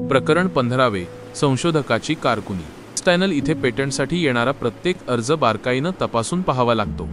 प्रकरण 15वे. संशोधकाची कारकुनी. आइन्स्टाइन इथे पेटंटसाठी येणारा प्रत्येक अर्ज बारकाईनं तपासून पाहावा लागतो.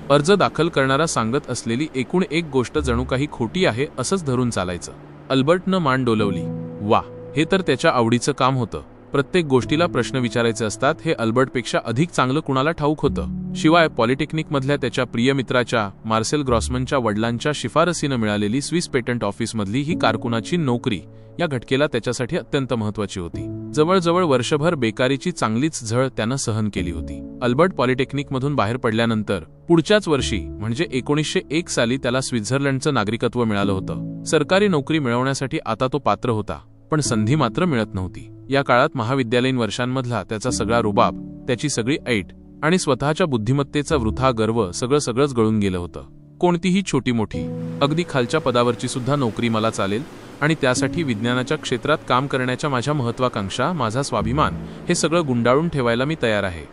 अर्ज दाखल करणारा सांगत असलेली एकूण एक गोष्ट जणू काही खोटी आहे असंच धरून चालायचं. अल्बर्टनं मान डोलवली. वा, हे तर त्याच्या आवडीचं काम होतं. प्रत्येक गोष्टीला प्रश्न विचारायचे असतात हे अल्बर्टपेक्षा अधिक चांगलं कुणाला ठाऊक होतं. शिवाय पॉलिटेक्निकमधल्या त्याच्या प्रिय मित्राच्या मार्सेल ग्रॉसमनच्या वडिलांच्या शिफारसीनं मिळालेली स्विस पेटंट ऑफिसमधली ही कारकुनाची नोकरी या घटकेला त्याच्यासाठी अत्यंत महत्त्वाची होती. जवळजवळ वर्षभर बेकारीची चांगलीच झळ त्यानं सहन केली होती. अल्बर्ट पॉलिटेक्निकमधून बाहेर पडल्यानंतर पुढच्याच वर्षी म्हणजे 1901 साली त्याला स्वित्झर्लंडचं नागरिकत्व मिळालं होतं. सरकारी नोकरी मिळवण्यासाठी आता तो पात्र होता, पण संधी मात्र मिळत नव्हती. या काळात महाविद्यालयीन वर्षांमधला त्याचा सगळा रुबाब, त्याची सगळी ऐट आणि स्वतःच्या बुद्धिमत्तेचा वृथा गर्व सगळंच गळून गेलं होतं. कोणतीही छोटी मोठी, अगदी खालच्या पदावरची सुद्धा नोकरी मला चालेल आणि त्यासाठी विज्ञानाच्या क्षेत्रात काम करण्याच्या माझ्या महत्त्वाकांक्षा, माझा स्वाभिमान हे सगळं गुंडाळून ठेवायला मी तयार आहे.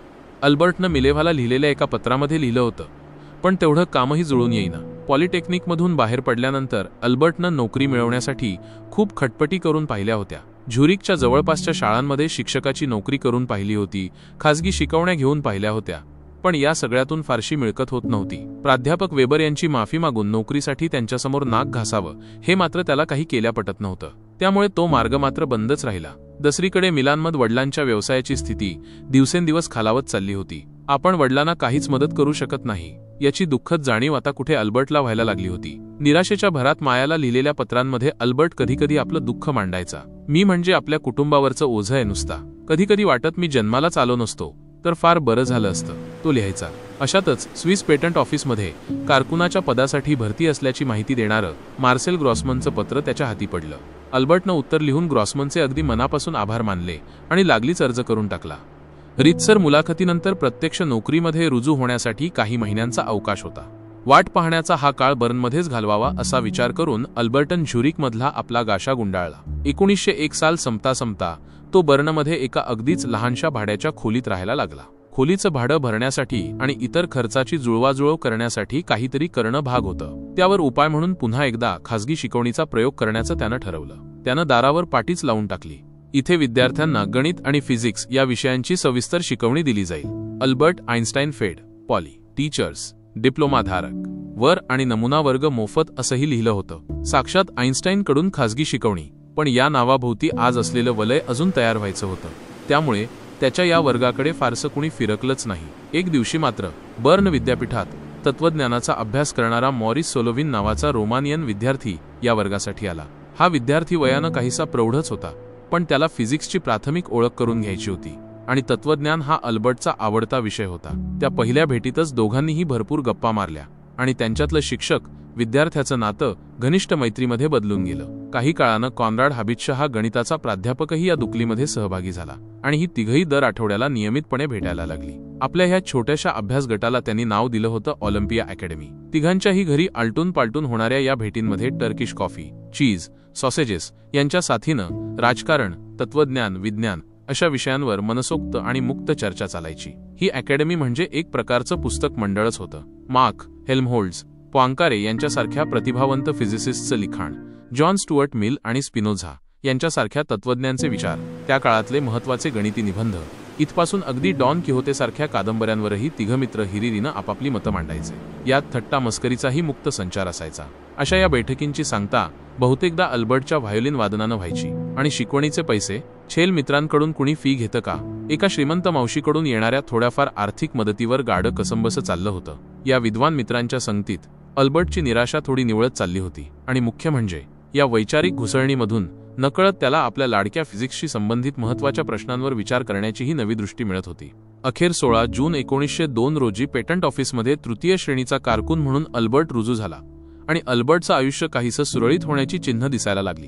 अल्बर्टनं मिलेव्हाला लिहिलेल्या एका पत्रामध्ये लिहिलं होतं. पण तेवढं कामही जुळून येईना. पॉलिटेक्निकमधून बाहेर पडल्यानंतर अल्बर्टनं नोकरी मिळवण्यासाठी खूप खटपटी करून पाहिल्या होत्या. झुरिकच्या जवळपासच्या शाळांमध्ये शिक्षकाची नोकरी करून पाहिली होती, खाजगी शिकवण्या घेऊन पाहिल्या होत्या, पण या सगळ्यातून फारशी मिळकत होत नव्हती. प्राध्यापक वेबर यांची माफी मागून नोकरीसाठी त्यांच्यासमोर नाक घासावं हे मात्र त्याला काही केल्या पटत नव्हतं. त्यामुळे तो मार्ग मात्र बंदच राहिला. दुसरीकडे मिलानमध्ये वडिलांच्या व्यवसायाची स्थिती दिवसेंदिवस खालावत चालली होती. आपण वडिलांना काहीच मदत करू शकत नाही याची दुःखद जाणीव आता कुठे अल्बर्टला व्हायला लागली होती. निराशेच्या भरात मायाला लिहिलेल्या पत्रांमध्ये अल्बर्ट कधीकधी आपलं दुःख मांडायचा. मी म्हणजे आपल्या कुटुंबावरचं ओझं आहे नुसता. कधीकधी वाटत मी जन्मालाच आलो नसतो तर फार बरं झालं असतं, तो लिहायचा. अशातच स्विस पेटंट ऑफिसमध्ये कारकुनाच्या पदासाठी भरती असल्याची माहिती देणारं मार्सेल ग्रॉसमनचं पत्र त्याच्या हाती पडलं. अल्बर्टनं उत्तर लिहून ग्रॉसमनचे अगदी मनापासून आभार मानले आणि लागलीच अर्ज करून टाकला. रीतसर मुलाखतीनंतर प्रत्यक्ष नोकरीमध्ये रुजू होण्यासाठी काही महिन्यांचा अवकाश होता. वाट पाहण्याचा हा काळ बर्नमध्येच घालवावा असा विचार करून अल्बर्टन झुरिकमधला आपला गाशा गुंडाळला. 1901 साल संपता तो बर्नमध्ये एका अगदीच लहानशा भाड्याच्या खोलीत राहायला लागला. खोलीचं भाडं भरण्यासाठी आणि इतर खर्चाची जुळवाजुळव करण्यासाठी काहीतरी करणं भाग होतं. त्यावर उपाय म्हणून पुन्हा एकदा खाजगी शिकवणीचा प्रयोग करण्याचं त्यानं ठरवलं. त्यानं दारावर पाटीच लावून टाकली. इथे विद्यार्थ्यांना गणित आणि फिजिक्स या विषयांची सविस्तर शिकवणी दिली जाईल. अल्बर्ट आइन्स्टाइन फेड, पॉली टीचर्स, डिप्लोमाधारक, वर आणि नमुना वर्ग मोफत असंही लिहिलं होतं. साक्षात आइन्स्टाईनकडून खाजगी शिकवणी, पण या नावाभोवती आज असलेलं वलय अजून तयार व्हायचं होतं. त्यामुळे त्याच्या या वर्गाकडे फारसं कुणी फिरकलंच नाही. एक दिवशी मात्र बर्न विद्यापीठात तत्वज्ञानाचा अभ्यास करणारा मॉरिस सोलोव्हिन नावाचा रोमानियन विद्यार्थी या वर्गासाठी आला. हा विद्यार्थी वयानं काहीसा प्रौढच होता, पण त्याला फिजिक्सची प्राथमिक ओळख करून घ्यायची होती आणि तत्वज्ञान हा अल्बर्टचा आवडता विषय होता. त्या पहिल्या भेटीतच दोघांनीही भरपूर गप्पा मारल्या आणि त्यांच्यातलं शिक्षक विद्यार्थ्याचं नातं घनिष्ठ मैत्रीमध्ये बदलून गेलं. काही काळानं कॉन्राड हाबितशा हा गणिताचा प्राध्यापकही या दुकलीमध्ये सहभागी झाला आणि ही तिघही दर आठवड्याला नियमितपणे भेटायला लागली. आपल्या ह्या छोट्याशा अभ्यास गटाला त्यांनी नाव दिलं होतं ऑलिम्पिया अकॅडमी. तिघांच्याही घरी आलटून पालटून होणाऱ्या या भेटींमध्ये टर्किश कॉफी, चीज, सॉसेजेस यांच्या साथीनं राजकारण, तत्वज्ञान, विज्ञान अशा विषयांवर मनसोक्त आणि मुक्त चर्चा चालायची. ही अकॅडमी म्हणजे एक प्रकारचं पुस्तक मंडळच होतं. मार्क, हेल्महोल्ट्झ, पॉइंकारे यांच्यासारख्या प्रतिभावंत फिजिसिस्टचं लिखाण, जॉन स्टुअर्ट मिल आणि स्पिनोझा यांच्यासारख्या तत्वज्ञांचे विचार, त्या काळातले महत्त्वाचे गणिती निबंध, इथपासून अगदी डॉन किहोतेसारख्या कादंबऱ्यांवरही तिघ मित्र हिरिरीनं आपापली मतं मांडायचे. यात थट्टा मस्करीचाही मुक्त संचार असायचा. अशा या बैठकींची सांगता बहुतेकदा अल्बर्टच्या व्हायोलिन वादनानं व्हायची आणि शिकवणीचे पैसे छेल मित्रांकडून कुणी फी घेतं का, एका श्रीमंत मावशीकडून येणाऱ्या थोड्याफार आर्थिक मदतीवर गाडं कसंबसं चाललं होतं. या विद्वान मित्रांच्या संगतीत अल्बर्टची निराशा थोडी निवळत चालली होती आणि मुख्य म्हणजे या वैचारिक घुसळणीमधून नकळत त्याला आपल्या लाडक्या फिजिक्सशी संबंधित महत्त्वाच्या प्रश्नांवर विचार करण्याचीही नवी दृष्टी मिळत होती. अखेर 16 जून 1902 रोजी पेटंट ऑफिसमध्ये तृतीय श्रेणीचा कारकून म्हणून अल्बर्ट रुजू झाला आणि अल्बर्टचं आयुष्य काहीसं सुरळीत होण्याची चिन्ह दिसायला लागली.